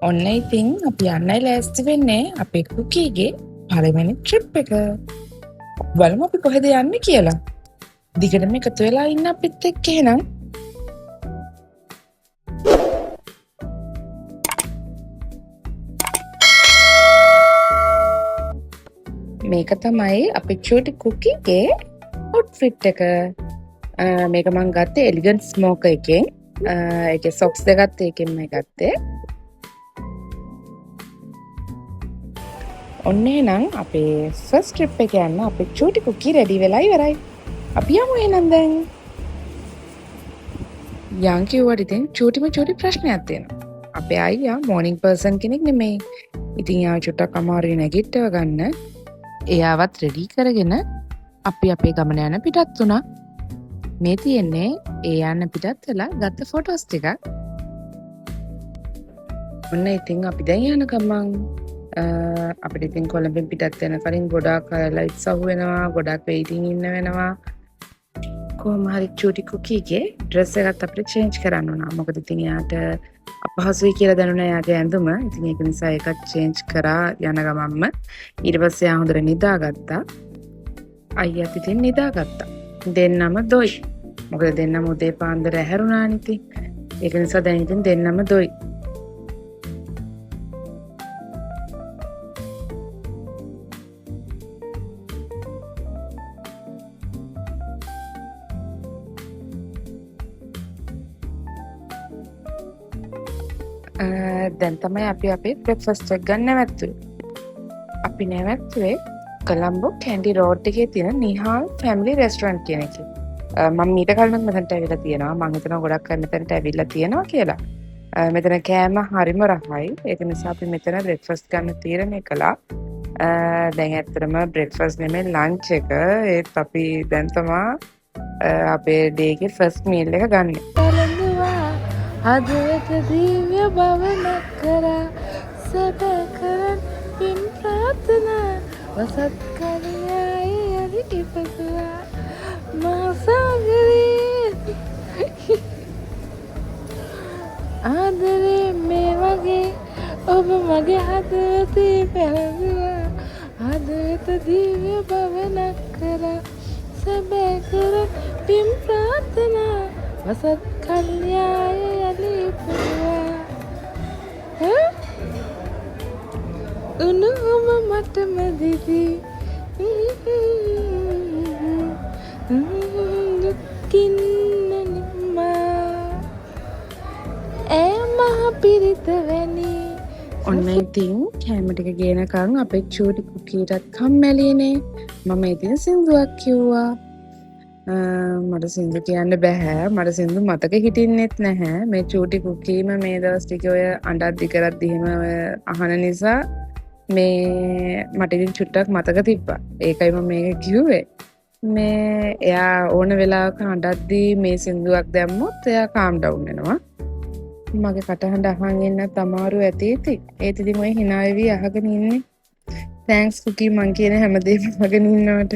ඔන්න ඉතින් අපි යන්නයි ලෑස්ති වෙන්නේ අපේ කුකීගේ පළවෙනි ට්‍රිප් එක. බලමු අපි කොහෙද යන්නේ කියලා. දිගටම එකතු වෙලා ඉන්න අපිත් එක්ක එහෙනම්. මේක තමයි අපේ චූටි කුකීගේ අවුට්ෆිට් එක. මේක මං ගත්තේ එලිගන්ට් ස්මෝකර් එකෙන්. ඒකේ සොක්ස් දෙකත් ඒකෙන්ම ගත්තේ. ඔන්න එහෙනම් අපේ ෆස්ට් ට්‍රිප් එක යන්න අපේ චූටි කුකී රෙඩි වෙලා ඉවරයි. අපි යමු එහෙනම් දැන්. යන් කිව්වට ඉතින් චූටි ප්‍රශ්නයක් තියෙනවා. අපේ අයියා මෝර්නිං පර්සන් කෙනෙක් නෙමෙයි. ඉතින් යා චුට්ටක් අමාරුයි නැගිටව ගන්න. එයාවත් රෙඩි කරගෙන අපි අපේ ගමන යන පිටත් වුණා. මේ තියෙන්නේ ඒ යන්න පිටත් වෙලා ගත්ත ෆොටෝස් ටික. ඔන්න ඉතින් අපි දැන් යන ගමන් අපිට ඉතින් කොළඹින් පිටත් වෙන කලින් ගොඩාක් ලයිට්ස් අහු වෙනවා, ගොඩාක් වෙයිටින් ඉන්න වෙනවා. කොහොම හරි චූටි කුකීගේ ඩ්‍රෙස් එකත් අපිට චේන්ජ් කරන්න වුණා. මොකද ඉතින් එයාට අපහසුයි කියලා දැනුණා එයාගේ ඇඳුම. ඉතින් ඒක නිසා ඒකත් චේන්ජ් කරා යන ගමන්ම. ඊට පස්සේ එයා හොඳට නිදාගත්තා. අයියාත් ඉතින් නිදාගත්තා. දෙන්නම දොයි. මොකද දෙන්නම උදේ පාන්දර ඇහැරුණානේ ඉතින්. ඒක නිසා දැන් ඉතින් දෙන්නම දොයි. දැන් තමයි අපි අපේ බ්‍රෙක්ෆාස්ට් එක ගන්න නැවතුනේ. අපි නැවතුනේ කොළඹ කැන්ඩි රෝඩ් එකේ තියෙන නිහාල් ෆැමිලි රෙස්ටොරන්ට් කියන එකේ. මම මීට කලින් මෙතනට ඇවිල්ලා තියෙනවා. මම හිතනවා ගොඩක් අය මෙතනට ඇවිල්ලා තියෙනවා කියලා. මෙතන කෑම හරිම රහයි. ඒක නිසා අපි මෙතන බ්‍රෙක්ෆාස්ට් ගන්න තීරණය කළා. දැන් ඇත්තටම බ්‍රෙක්ෆාස්ට් නෙමෙයි ලන්ච් එක. ඒත් අපි දැන් තමයි අපේ ඩේ එකේ ෆස්ට් මීල් එක ගන්නෙ. හදවත දිව්‍ය භවනක් කරා සැප කරන් පින් ප්‍රාර්ථනා වසත් කලයයි යලි ඉපදුවා මාසාගරේ ආදරේ මේ වගේ ඔබ මගේ හදවතේ පැහැදුවා හදවත දිව්‍ය භවනක් කරා සැප කරන් පින් ප්‍රාර්ථනා වසත් කල්යාය යලි පුවා උණුම මටම දිදී දුකින්නනිමා ඒ මහ පිරිත වැනි. ඔන්න ඉතින් කෑම ටික ගේනකම් අපේ චූටි කුකීටත් කම්මැලිනේ. මම ඉතින් සින්දුවක් කිව්වා. මට සින්දු කියන්න බැහැ. මට සින්දු මතක හිටින්නෙත් නැහැ. මේ චූටි කුකීම මේ දවස් ටික ඔය අඬද්දි කරද්දි එහෙම ඔය අහන නිසා මේ මට ඉතින් චුට්ටක් මතක තිබ්බා. ඒකයි මම මේක කිව්වේ. මේ එයා ඕන වෙලාවක අඬද්දි මේ සින්දුවක් දැම්මොත් එයා කාම් ඩවුන් වෙනවා. මගේ කටහඬ අහන් ඉන්නත් අමාරු ඇති ඉතින්. ඒත් ඉතින් ඔය hina වෙවි අහගෙන ඉන්නේ. තෑන්ක්ස් කුකී මං කියන හැමදේම අහගෙන ඉන්නවට.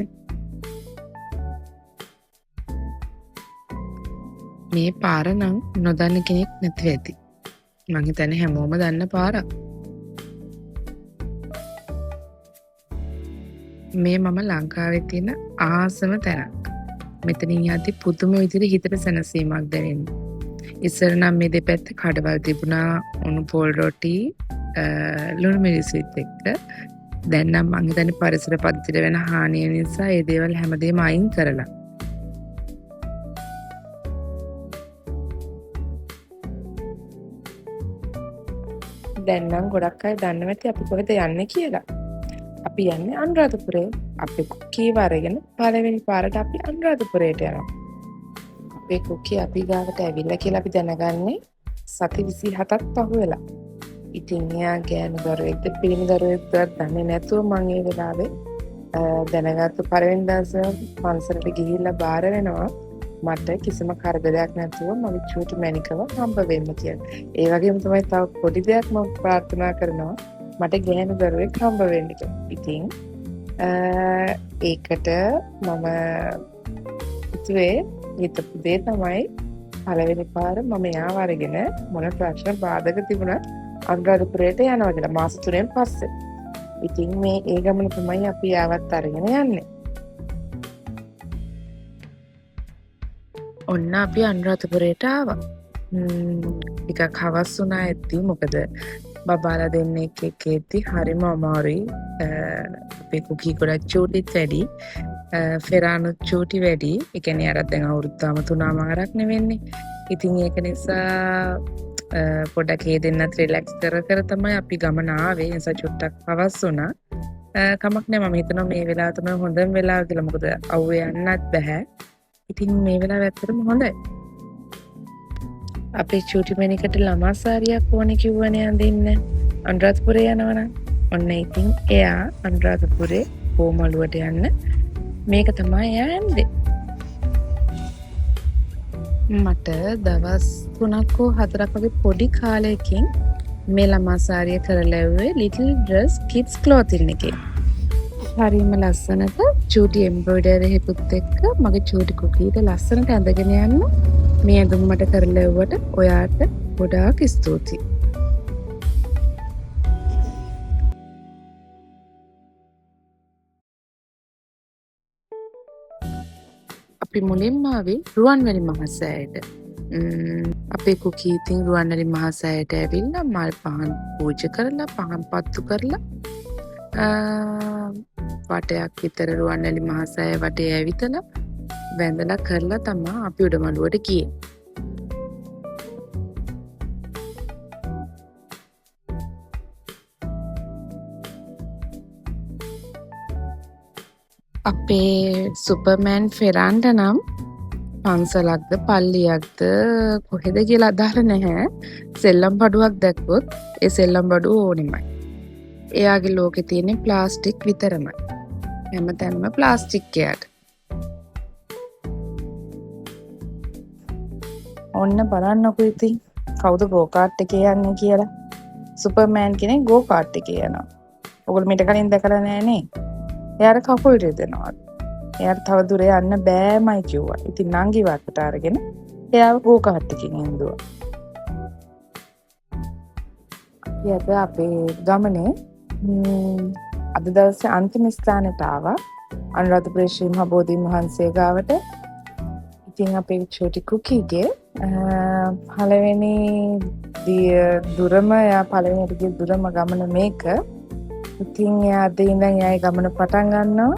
මේ පාර නම් නොදන්න කෙනෙක් නැති ඇති. මං හිතන්නේ හැමෝම දන්න පාරක්. මේ මම ලංකාවේ තියෙන ආසම තැනක්. මෙතනින් යද්දි පුදුම විදිහට හිතට සැනසීමක් දැනෙනවා. ඉස්සර නම් මේ දෙපැත්තේ කඩවල් තිබුණා, උණු පොල් රොටි, ලුණු මිරිසුත් එක්ක. දැන් නම් මං හිතන්නේ පරිසර පද්ධතියට වෙන හානිය නිසා මේ දේවල් හැමදේම අයින් කරලා. දැන් නම් ගොඩක් අය දන්නවා ඇති අපි කොහෙද යන්නේ කියලා. අපි යන්නේ අනුරාධපුරේ. අපේ කුකීව අරගෙන පළවෙනි පාරට අපි අනුරාධපුරයට යනවා. අපේ කුකී අපි ගාවට ඇවිල්ලා කියලා අපි දැනගන්නේ සති 27ක් පහු වෙලා. ඉතින් එයා ගෑනු දරුවෙක්ද පිරිමි දරුවෙක්ද දන්නේ නැතුව මම ඒ වෙලාවේ දැනගත්තු පළවෙනි දවසේ පන්සලට ගිහිල්ලා බාර වෙනවා. මට කිසිම කරදරයක් නැතුව මගේ චූටි මැනිකව හම්බ වෙන්න කියලා. ඒ වගේම තමයි තව පොඩි දෙයක් මම ප්‍රාර්ථනා කරනවා. මට ගෑනු දරුවෙක් හම්බ වෙන්න කියලා. ඉතින් ඒකට මම හිතුවේ හිතපු දේ තමයි පළවෙනි පාර මම යාව අරගෙන මොන ප්‍රශ්න බාධක තිබුණත් අනුරාධපුරයට යනවා කියලා මාස 3න් පස්සේ. ඉතින් මේ ඒ ගමන තමයි අපි ආවත් අරගෙන යන්නේ. ඔන්න අපි අනුරාධපුරයට ආවා. ටිකක් හවස් වුණා ඇති මොකද බබාලා දෙන්නෙක් එක්ක එද්දි හරිම අමාරුයි. අපේ කුකී ගොඩක් චූටිත් වැඩි. ෆෙරානුත් චූටි වැඩි. ඒ කියන්නේ අර දැන් අවුරුද්දාම 3මාරක් නෙවෙන්නේ. ඉතින් ඒක නිසා පොඩක් ඒ දෙන්නත් රිලැක්ස් කර තමයි අපි ගමන ආවේ. ඒ නිසා චුට්ටක් හවස් වුණා. කමක් නෑ මම හිතනවා මේ වෙලාව තමයි හොඳම වෙලාව කියලා. මොකද අවුවේ යන්නත් බෑ. ඉතින් මේ වෙලාව ඇත්තටම හොඳයි. අපේ චූටි මැනිකට ළමා සාරියක් ඕනේ කිව්වනේ අඳින්න. අනුරාධපුරේ යනවනම්. ඔන්න ඉතින් එයා අනුරාධපුරේ පොමළුවට යන්න මේක තමයි එයා යන්නේ. මට දවස් 3ක් හෝ 4ක් වගේ පොඩි කාලයකින් මේ ළමා සාරිය කරලා ඇව්වේ ලිටල් ඩ්‍රෙස් කිඩ්ස් ක්ලෝතින් එකේ. හරිම ලස්සනට චූටි එම්බ්‍රොයිඩරි හිපුත් එක්ක මගේ චූටි කුකීට ලස්සනට ඇඳගෙන යන්න මේ ඇඳුම මට කරලා ඇව්වට ඔයාට ගොඩාක් ස්තුතියි. අපි මුලින්ම ආවේ රුවන්වැලි මහසෑයට. අපේ කුකී ඉතින් රුවන්වැලි මහසෑයට ඇවිල්ලා මල් පහන් පූජා කරලා පහන් පත්තු කරලා වටයක් විතර රුවන්වැලි මහසෑය වටේ ඇවිතලා වැඳලා කරලා තමයි අපි උඩමළුවට ගියේ. අපේ සුපර්මෑන් ෆෙරාන්ට නම් පන්සලක්ද පල්ලියක්ද කොහෙද කියලා අදාළ නැහැ. සෙල්ලම් බඩුවක් දැක්කොත් ඒ සෙල්ලම් බඩුව ඕනෙමයි. එයාගේ ලෝකේ තියෙන ප්ලාස්ටික් විතරමයි. හැමතැනම ප්ලාස්ටික් එයාට. ඔන්න බලන්නකෝ ඉතින් කවුද ගෝ කාට් එකේ යන්නේ කියලා. සුපර්මෑන් කෙනෙක් ගෝ කාට් එකේ යනවා. ඔයගොල්ලෝ මීට කලින් දැකලා නැහැ නේ. එයාට කකුල් රිදෙනවා. එයාට තව දුර යන්න බෑමයි කිව්වා. ඉතින් නංගි වත්තට අරගෙන එයාව ගෝ කාට් එකකින් ඉඳුවා. ඊට අපේ ගමනේ අද දවසේ අන්තිම ස්ථානට ආවා. අනුරාධපුර ශ්‍රී මහා බෝධීන් වහන්සේ ගාවට. ඉතින් අපේ චූටි කුකීගේ පළවෙනි දුරම යා පළවෙනිට ගිය දුරම ගමන මේක. ඉතින් එයා අද ඉඳන් එයාගේ ගමන පටන් ගන්නවා.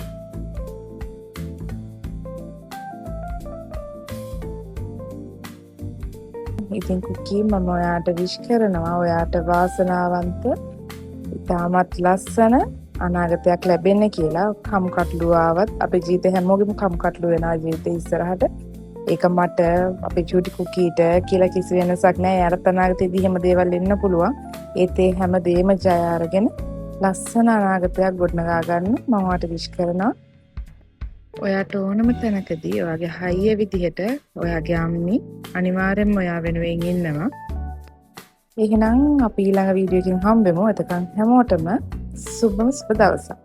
ඉතින් කුකී මම ඔයාට විශ් කරනවා. ඔයාට වාසනාවන්ත ඉතාමත් ලස්සන අනාගතයක් ලැබෙන්න කියලා. කම්කටොළු ආවත් අපේ ජීවිතේ හැමෝගෙම කම්කටොළු වෙනවා ජීවිතේ ඉස්සරහට. ඒක මට අපේ චූටි කුකීට කියලා කිසි වෙනසක් නැහැ. යාට අනාගතේදී හැම දේවල් එන්න පුළුවන්. ඒත් ඒ හැම දෙයක්ම ජය අරගෙන ලස්සන අනාගතයක් ගොඩනගා ගන්න මම ඔයාට විශ් කරනවා. ඔයාට ඕනම තැනකදී ඔයාගේ හයිය විදිහට ඔයාගේ අම්මි අනිවාර්යෙන්ම ඔයා වෙනුවෙන් ඉන්නවා. එහෙනම් අපි ඊළඟ වීඩියෝ එකකින් හම්බෙමු. එතකන් හැමෝටම සුබ දවසක්.